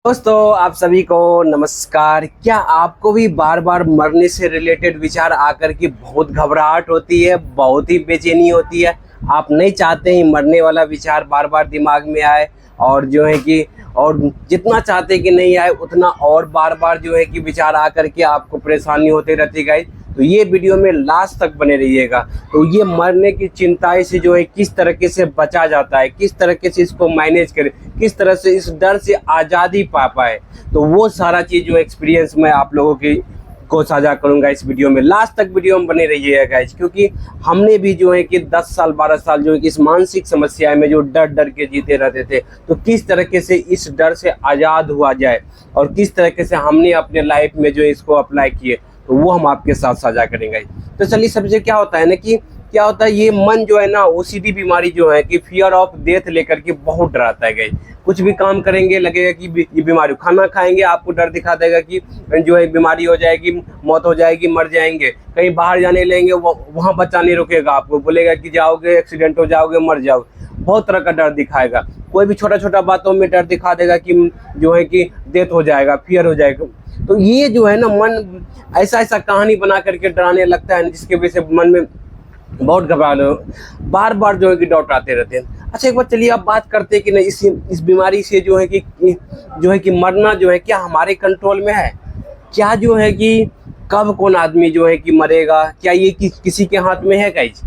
दोस्तों आप सभी को नमस्कार। क्या आपको भी बार बार मरने से रिलेटेड विचार आकर के बहुत घबराहट होती है, बहुत ही बेचैनी होती है? आप नहीं चाहते हैं मरने वाला विचार बार बार दिमाग में आए, और जो है कि और जितना चाहते कि नहीं आए उतना और बार बार जो है कि विचार आकर के आपको परेशानी होती रहती है। तो ये वीडियो में लास्ट तक बने रहिएगा। तो ये मरने की चिंताएं से जो है किस तरीके से बचा जाता है, किस तरीके से इसको मैनेज करें, किस तरह से इस डर से आज़ादी पा पाए, तो वो सारा चीज़ जो एक्सपीरियंस मैं आप लोगों को साझा करूंगा इस वीडियो में। लास्ट तक वीडियो में बने रहिएगा गाइज, क्योंकि हमने भी जो है कि 10 साल 12 साल जो है कि इस मानसिक समस्या में जो डर डर के जीते रहते थे, तो किस तरीके से इस डर से आज़ाद हुआ जाए और किस तरीके से हमने अपने लाइफ में जो इसको अप्लाई किए, तो वो हम आपके साथ साझा करेंगे। तो चलिए, सबसे क्या होता है ना कि क्या होता है, ये मन जो है ना ओसीडी बीमारी जो है कि फियर ऑफ डेथ लेकर के बहुत डराता है गाइस। कुछ भी काम करेंगे लगेगा कि ये बीमारी, खाना खाएंगे आपको डर दिखा देगा कि जो है बीमारी हो जाएगी, मौत हो जाएगी, मर जाएंगे। कहीं बाहर जाने लेंगे, वहाँ बच्चा नहीं रुकेगा, आपको बोलेगा कि जाओगे एक्सीडेंट हो जाओगे, मर जाओगे। बहुत तरह का डर दिखाएगा। कोई भी छोटा छोटा बातों में डर दिखा देगा कि जो है कि डेथ हो जाएगा, फियर हो जाएगा। तो ये जो है ना मन ऐसा ऐसा कहानी बना करके डराने लगता है, जिसकी वजह से मन में बहुत घबराहट, बार बार जो है कि डाउट आते रहते हैं। अच्छा, एक बार चलिए आप बात करते हैं कि नहीं इस बीमारी से जो है कि मरना जो है क्या हमारे कंट्रोल में है? क्या जो है कि कब कौन आदमी जो है कि मरेगा, क्या ये किसी के हाथ में है गाइस?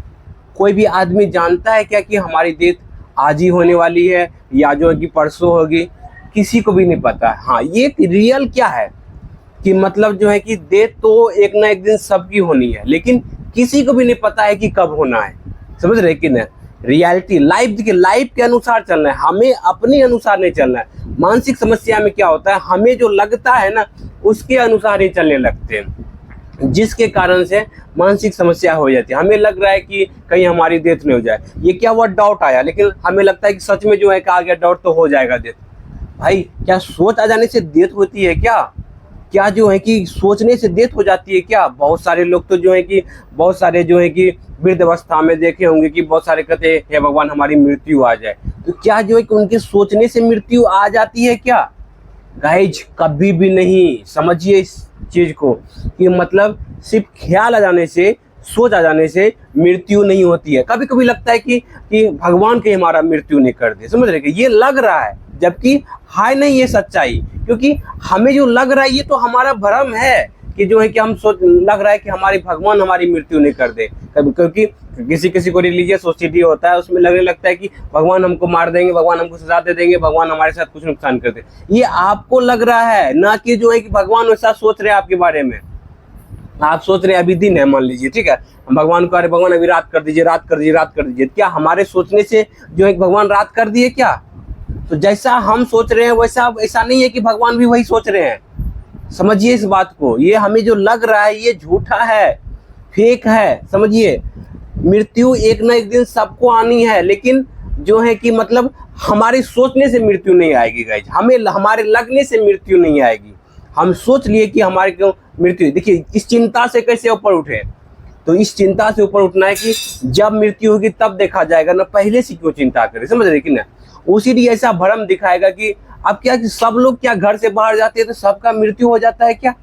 कोई भी आदमी जानता है क्या कि हमारी डेथ आज ही होने वाली है या जो है कि परसों होगी? किसी को भी नहीं पता। हाँ, ये रियल क्या है कि मतलब जो है कि डेथ तो एक ना एक दिन सबकी होनी है, लेकिन किसी को भी नहीं पता है कि कब होना है। समझ रहे कि ना? रियलिटी लाइफ के अनुसार चलना है, हमें अपने अनुसार नहीं चलना है। मानसिक समस्या में क्या होता है, हमें जो लगता है ना उसके अनुसार ही चलने लगते हैं, जिसके कारण से मानसिक समस्या हो जाती है। हमें लग रहा है कि कहीं हमारी डेथ नहीं हो जाए, ये क्या हुआ, डाउट आया, लेकिन हमें लगता है कि सच में जो है कि आ गया डाउट तो हो जाएगा डेथ। भाई, क्या सोच आ जाने से डेथ होती है क्या? क्या जो है कि सोचने से डेथ हो जाती है क्या? बहुत सारे लोग तो जो है कि बहुत सारे जो है कि वृद्ध अवस्था में देखे होंगे कि बहुत सारे कहते हैं हे भगवान हमारी मृत्यु आ जाए। तो क्या जो है कि उनके सोचने से मृत्यु आ जाती है क्या? गाइज, कभी भी नहीं। समझिए इस चीज को कि मतलब सिर्फ ख्याल आ जाने से, सोच आ जाने से मृत्यु नहीं होती है। कभी कभी लगता है कि भगवान के हमारा मृत्यु नहीं कर दे। समझ रहे कि ये लग रहा है, जबकि है नहीं ये सच्चाई। क्योंकि हमें जो लग रहा है ये तो हमारा भ्रम है कि जो है कि हम सोच लग रहा है कि हमारे भगवान हमारी मृत्यु नहीं कर दे। क्योंकि किसी किसी को रिलीजियस ओसीडी होता है, उसमें लगने लगता है कि भगवान हमको मार देंगे, भगवान हमको सजा दे देंगे, भगवान हमारे साथ कुछ नुकसान कर दे। ये आपको लग रहा है, ना कि जो है कि भगवान वैसा सोच रहे हैं आपके बारे में। आप सोच रहे हैं अभी दिन है, मान लीजिए, ठीक है, हम भगवान को अरे भगवान अभी रात कर दीजिए, रात कर दीजिए, रात कर दीजिए। क्या हमारे सोचने से जो है भगवान रात कर दिए क्या? तो जैसा हम सोच रहे हैं वैसा ऐसा नहीं है कि भगवान भी वही सोच रहे हैं। समझिए इस बात को। ये हमें जो लग रहा है ये झूठा है, फेक है। समझिए, मृत्यु एक ना एक दिन सबको आनी है, लेकिन जो है कि मतलब हमारे सोचने से मृत्यु नहीं आएगी गाइज। हमें हमारे लगने से मृत्यु नहीं आएगी। हम सोच लिए कि हमारे क्यों मृत्यु। देखिए, इस चिंता से कैसे ऊपर उठे? तो इस चिंता से ऊपर उठना है कि जब मृत्यु होगी तब देखा जाएगा ना, पहले से क्यों चिंता करें। समझ रहे कि ना? उसी ऐसा भ्रम दिखाएगा कि अब क्या कि सब लोग क्या घर से बाहर जाते हैं तो सबका मृत्यु हो जाता है क्या?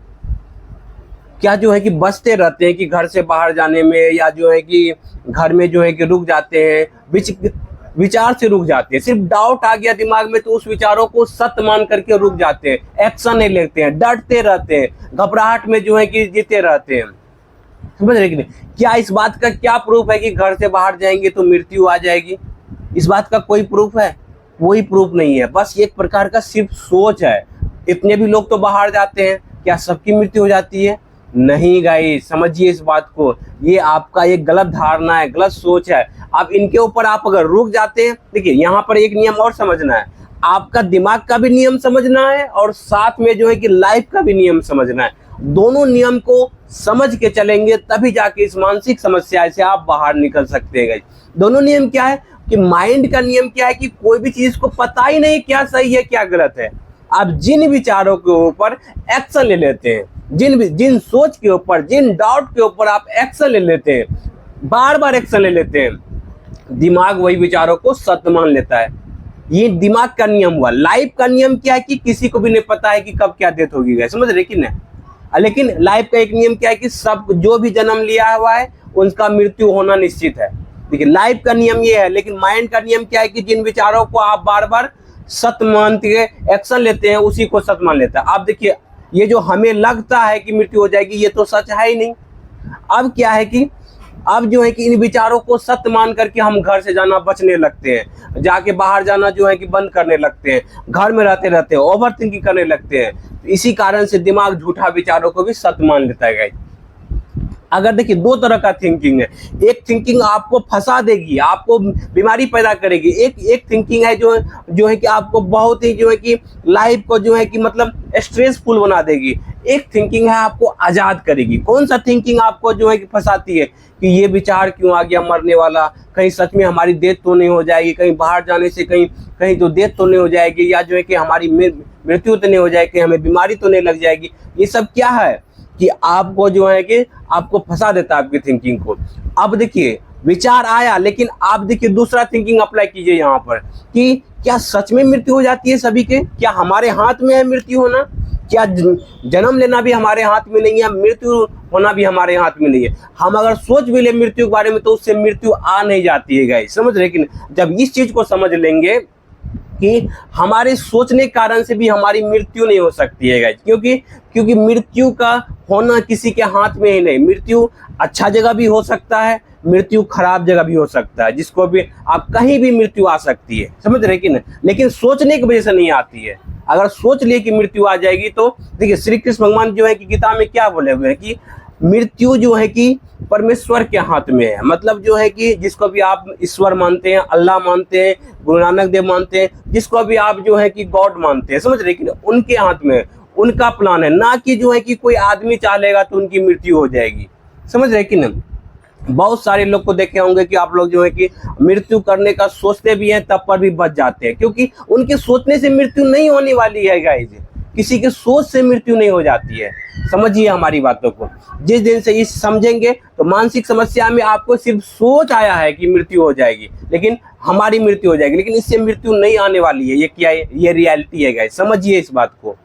क्या जो है कि बचते रहते हैं कि घर से बाहर जाने में, या जो है कि घर में जो है कि रुक जाते हैं, विचार से रुक जाते हैं। सिर्फ डाउट आ गया दिमाग में तो उस विचारों को सत्य मान करके रुक जाते हैं, एक्शन नहीं लेते हैं, डरते रहते हैं, घबराहट में जो है कि जीते रहते हैं। समझ रहे कि नहीं? क्या इस बात का क्या प्रूफ है कि घर से बाहर जाएंगे तो मृत्यु आ जाएगी? इस बात का कोई प्रूफ है? कोई प्रूफ नहीं है। बस एक प्रकार का सिर्फ सोच है। इतने भी लोग तो बाहर जाते हैं, क्या सबकी मृत्यु हो जाती है? नहीं गाइस, समझिए इस बात को। ये आपका एक गलत धारणा है, गलत सोच है। अब इनके ऊपर आप अगर रुक जाते हैं, देखिए यहाँ पर एक नियम और समझना है। आपका दिमाग का भी नियम समझना है और साथ में जो है कि लाइफ का भी नियम समझना है। दोनों नियम को समझ के चलेंगे तभी जाके इस मानसिक समस्या से आप बाहर निकल सकते हैं गाइस। दोनों नियम क्या है कि माइंड का नियम क्या है कि कोई भी चीज को पता ही नहीं क्या सही है क्या गलत है। आप जिन विचारों के ऊपर एक्शन ले लेते हैं, जिन सोच के ऊपर, जिन डाउट के ऊपर आप एक्शन ले लेते हैं, बार बार एक्शन ले लेते हैं, दिमाग वही विचारों को सत्य मान लेता है। ये दिमाग का नियम हुआ। लाइफ का नियम क्या है कि किसी को भी नहीं पता है कि कब क्या डेथ होगी, गए समझ रहे कि नहीं। लेकिन लाइफ का एक नियम क्या है कि सब जो भी जन्म लिया हुआ है उनका मृत्यु होना निश्चित है। देखिए लाइफ का नियम ये है, लेकिन माइंड का नियम क्या है कि जिन विचारों को आप बार बार सत्य मानते एक्शन लेते हैं उसी को सत्य मान लेता है। आप देखिए ये जो हमें लगता है कि मृत्यु हो जाएगी ये तो सच है ही नहीं। अब क्या है कि अब जो है कि इन विचारों को सत्य मान करके हम घर से जाना बचने लगते हैं, जाके बाहर जाना जो है कि बंद करने लगते हैं, घर में रहते रहते हैं ओवर थिंकिंग करने लगते हैं। इसी कारण से दिमाग झूठा विचारों को भी सत्य मान लेता है गाइस। अगर देखिए दो तरह का थिंकिंग है, एक थिंकिंग आपको फंसा देगी, आपको बीमारी पैदा करेगी। एक थिंकिंग है जो है कि आपको बहुत ही जो है कि लाइफ को जो है कि मतलब स्ट्रेसफुल बना देगी। एक थिंकिंग है आपको आज़ाद करेगी। कौन सा थिंकिंग आपको जो है कि फंसाती है कि ये विचार क्यों आ गया मरने वाला, कहीं सच में हमारी डेथ तो नहीं हो जाएगी, कहीं बाहर जाने से कहीं तो डेथ तो नहीं हो जाएगी, या जो है कि हमारी मृत्यु तो नहीं हो जाएगी, हमें बीमारी तो नहीं लग जाएगी। ये सब क्या है कि आपको जो है कि आपको फंसा देता है आपकी थिंकिंग को। अब देखिए विचार आया, लेकिन आप देखिए दूसरा थिंकिंग अप्लाई कीजिए यहाँ पर कि क्या सच में मृत्यु हो जाती है सभी के? क्या हमारे हाथ में है मृत्यु होना? क्या जन्म लेना भी हमारे हाथ में नहीं है, मृत्यु होना भी हमारे हाथ में नहीं है? हम अगर सोच भी ले मृत्यु के बारे में तो उससे मृत्यु आ नहीं जाती है गाइस, समझ रहे कि जब इस चीज को समझ लेंगे कि हमारे सोचने के कारण से भी हमारी मृत्यु नहीं हो सकती है गाइस। क्योंकि मृत्यु का होना किसी के हाथ में ही नहीं। मृत्यु अच्छा जगह भी हो सकता है, मृत्यु खराब जगह भी हो सकता है, जिसको भी आप कहीं भी मृत्यु आ सकती है, समझ रहे कि नहीं। लेकिन सोचने की वजह से नहीं आती है। अगर सोच लिए कि मृत्यु आ जाएगी तो देखिए श्री कृष्ण भगवान जो है कि गीता में क्या बोले हुए हैं कि मृत्यु जो है कि परमेश्वर के हाथ में है। मतलब जो है कि जिसको भी आप ईश्वर मानते हैं, अल्लाह मानते हैं, गुरु नानक देव मानते हैं, जिसको भी आप जो है कि गॉड मानते हैं, समझ रहे कि उनके हाथ में उनका प्लान है, ना कि जो है कि कोई आदमी चाह लेगा तो उनकी मृत्यु हो जाएगी, समझ रहे कि नहीं। बहुत सारे लोग को देखे होंगे कि आप लोग जो है कि मृत्यु करने का सोचते भी हैं तब पर भी बच जाते हैं, क्योंकि उनके सोचने से मृत्यु नहीं होने वाली है गाइस। किसी के सोच से मृत्यु नहीं हो जाती है। समझिए हमारी बातों को। जिस दिन से इस समझेंगे तो मानसिक समस्या में आपको सिर्फ सोच आया है कि मृत्यु हो जाएगी, लेकिन हमारी मृत्यु हो जाएगी, लेकिन इससे मृत्यु नहीं आने वाली है। ये क्या है? ये रियलिटी है गाइस, समझिए इस बात को।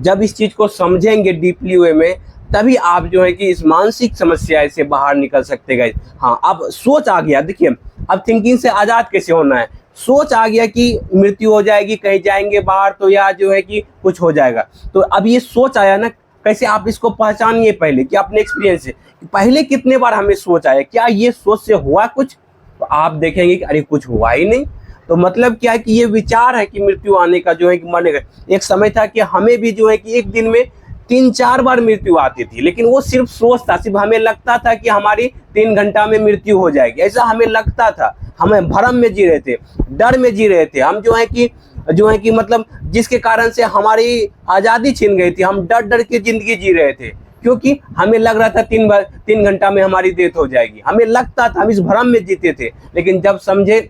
जब इस चीज को समझेंगे डीपली वे में तभी आप जो है कि इस मानसिक समस्या से बाहर निकल सकते गाइस। हाँ, अब सोच आ गया। देखिए अब थिंकिंग से आज़ाद कैसे होना है। सोच आ गया कि मृत्यु हो जाएगी, कहीं जाएंगे बाहर तो या जो है कि कुछ हो जाएगा, तो अब ये सोच आया ना, कैसे आप इसको पहचानिए पहले कि अपने एक्सपीरियंस से पहले कितने बार हमें सोच आया, क्या ये सोच से हुआ कुछ? तो आप देखेंगे कि अरे कुछ हुआ ही नहीं। तो मतलब क्या है कि ये विचार है कि मृत्यु आने का, जो है कि मरने का। एक समय था कि हमें भी जो है कि एक दिन में 3-4 बार मृत्यु आती थी, लेकिन वो सिर्फ सोच था, सिर्फ हमें लगता था कि हमारी 3 घंटा में मृत्यु हो जाएगी, ऐसा हमें लगता था। हमें भ्रम में जी रहे थे, डर में जी रहे थे हम, जो है कि मतलब जिसके कारण से हमारी आज़ादी छीन गई थी। हम डर डर के जिंदगी जी रहे थे, क्योंकि हमें लग रहा था 3 घंटा में हमारी डेथ हो जाएगी। हमें लगता था, हम इस भ्रम में जीते थे। लेकिन जब समझे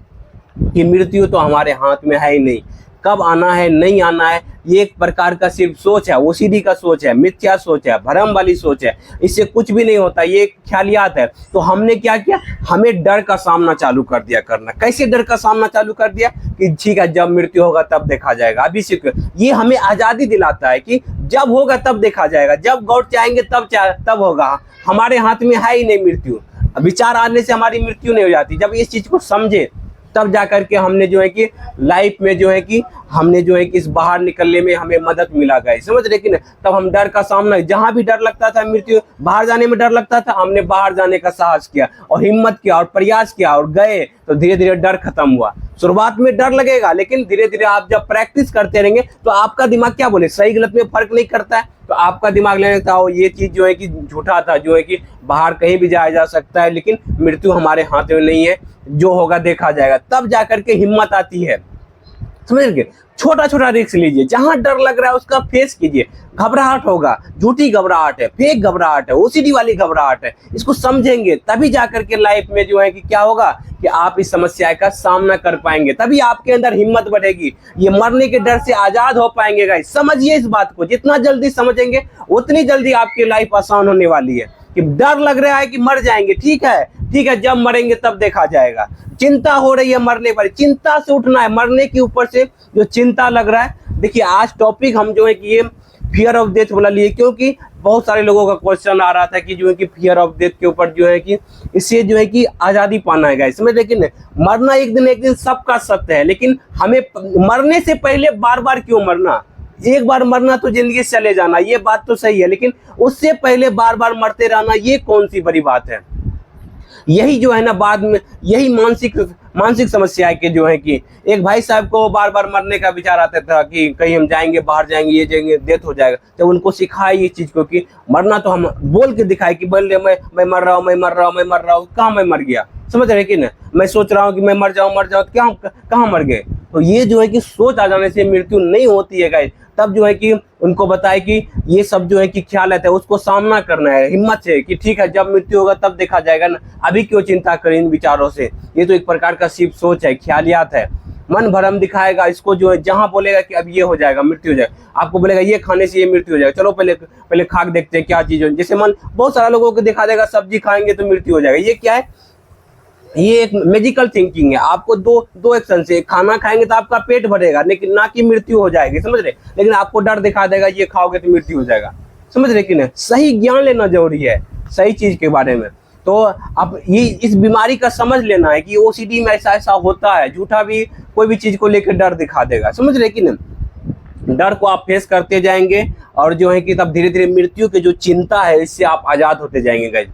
कि मृत्यु तो हमारे हाथ में है ही नहीं, कब आना है नहीं आना है ये एक प्रकार का सिर्फ सोच है, ओसीडी का सोच है, मिथ्या सोच है, भ्रम वाली सोच है। इससे कुछ भी नहीं होता, ये एक ख्यालियात है। तो हमने क्या किया, हमें डर का सामना चालू कर दिया करना। कैसे डर का सामना चालू कर दिया कि ठीक है जब मृत्यु होगा तब देखा जाएगा। अभी से ये हमें आज़ादी दिलाता है कि जब होगा तब देखा जाएगा, जब गॉड चाहेंगे तब होगा। हमारे हाथ में है ही नहीं मृत्यु। विचार आने से हमारी मृत्यु नहीं हो जाती। जब इस चीज़ को समझे तब जा करके हमने जो है कि लाइफ में जो है कि हमने जो है कि इस बाहर निकलने में हमें मदद मिला गई, समझ रहे कि ना। तब हम डर का सामना, जहां भी डर लगता था, मृत्यु बाहर जाने में डर लगता था, हमने बाहर जाने का साहस किया और हिम्मत किया और प्रयास किया और गए, तो धीरे धीरे डर खत्म हुआ। शुरुआत में डर लगेगा, लेकिन धीरे धीरे आप जब प्रैक्टिस करते रहेंगे तो आपका दिमाग क्या बोले, सही गलत में फर्क नहीं करता है। तो आपका दिमाग लेने था ये चीज जो है कि झूठा था, जो है कि बाहर कहीं भी जाया जा सकता है, लेकिन मृत्यु हमारे हाथ में नहीं है, जो होगा देखा जाएगा। तब जाकर के हिम्मत आती है, समझ गए। छोटा छोटा रिस्क लीजिए, जहां डर लग रहा है उसका फेस कीजिए। घबराहट होगा, झूठी घबराहट है, फेक घबराहट है, ओसीडी वाली घबराहट है। इसको समझेंगे तभी जाकर के लाइफ में जो है कि क्या होगा कि आप इस समस्या का सामना कर पाएंगे, तभी आपके अंदर हिम्मत बढ़ेगी, ये मरने के डर से आजाद हो पाएंगे। गाइस समझिए इस बात को, जितना जल्दी समझेंगे उतनी जल्दी आपकी लाइफ आसान होने वाली है। कि डर लग रहा है कि मर जाएंगे, ठीक है, ठीक है जब मरेंगे तब देखा जाएगा। चिंता हो रही है मरने पर, चिंता से उठना है, मरने के ऊपर से जो चिंता लग रहा है। देखिए आज टॉपिक हम जो है कि ये फियर ऑफ डेथ वाला लिए, क्योंकि बहुत सारे लोगों का क्वेश्चन आ रहा था कि जो है कि फियर ऑफ डेथ के ऊपर जो है कि इससे जो है कि आज़ादी पाना है गाइस, समझ। लेकिन मरना एक दिन सबका सत्य है, लेकिन हमें मरने से पहले बार बार क्यों मरना? एक बार मरना तो जिंदगी से चले जाना, ये बात तो सही है, लेकिन उससे पहले बार बार मरते रहना ये कौन सी बड़ी बात है? यही जो है ना बाद में यही मानसिक समस्या के जो है कि एक भाई साहब को बार बार मरने का विचार आता था कि कहीं हम जाएंगे, बाहर जाएंगे, ये जाएंगे, डेथ हो जाएगा। जब उनको सिखाए ये चीज को कि मरना तो हम बोल के दिखाए कि बोल रहे मैं मर रहा हूँ, मैं मर रहा हूँ, मैं मर रहा हूँ, कहाँ मैं मर गया, समझ रहे कि ना? मैं सोच रहा हूँ कि मैं मर जाऊँ क्या कहाँ मर गए? तो ये जो है कि सोच आ जाने से मृत्यु नहीं होती है गाइस। तब जो है कि उनको बताए कि ये सब जो है कि ख्याल है उसको सामना करना है, हिम्मत से कि ठीक है जब मृत्यु होगा तब देखा जाएगा ना, अभी क्यों चिंता करें इन विचारों से। ये तो एक प्रकार का सिर्फ सोच है, ख्यालियात है। मन भरम दिखाएगा इसको, जो है जहां बोलेगा कि अब ये हो जाएगा, मृत्यु हो जाएगा, आपको बोलेगा ये खाने से ये मृत्यु हो जाएगा, चलो पहले खा के देखते हैं क्या चीज हो। जैसे मन बहुत सारा लोगों को दिखा देगा सब्जी खाएंगे तो मृत्यु हो जाएगा, ये क्या है? ये एक मैजिकल थिंकिंग है। आपको दो एक्शन से, खाना खाएंगे तो आपका पेट भरेगा, लेकिन ना कि मृत्यु हो जाएगी, समझ रहे? लेकिन आपको डर दिखा देगा ये खाओगे तो मृत्यु हो जाएगा, समझ रहे कि नहीं? सही ज्ञान लेना जरूरी है सही चीज के बारे में। तो अब ये इस बीमारी का समझ लेना है कि ओसीडी में ऐसा होता है, झूठा भी कोई भी चीज को लेकर डर दिखा देगा, समझ रहे कि नहीं? डर को आप फेस करते जाएंगे और जो है कि तब धीरे धीरे मृत्यु की जो चिंता है इससे आप आजाद होते जाएंगे गाइस।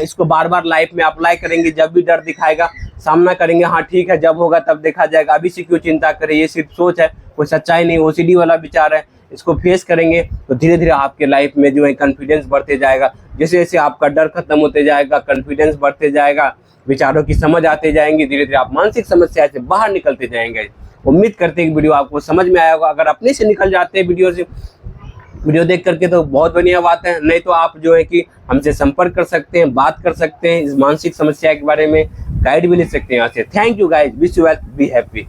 इसको बार बार लाइफ में अप्लाई करेंगे, जब भी डर दिखाएगा सामना करेंगे, हाँ ठीक है जब होगा तब देखा जाएगा, अभी से क्यों चिंता करें, ये सिर्फ सोच है, कोई सच्चाई नहीं, ओसीडी वाला विचार है। इसको फेस करेंगे तो धीरे धीरे आपके लाइफ में जो है कॉन्फिडेंस बढ़ते जाएगा। जैसे जैसे आपका डर खत्म होते जाएगा, कॉन्फिडेंस बढ़ते जाएगा, विचारों की समझ आते जाएंगे, धीरे धीरे आप मानसिक समस्या से बाहर निकलते जाएंगे। उम्मीद करते हैं कि वीडियो आपको समझ में आया होगा। अगर अपने से निकल जाते हैं वीडियो देख करके तो बहुत बढ़िया बात है, नहीं तो आप जो है कि हमसे संपर्क कर सकते हैं, बात कर सकते हैं, इस मानसिक समस्या के बारे में गाइड भी ले सकते हैं यहाँ से। Thank you guys, wish you well, be happy.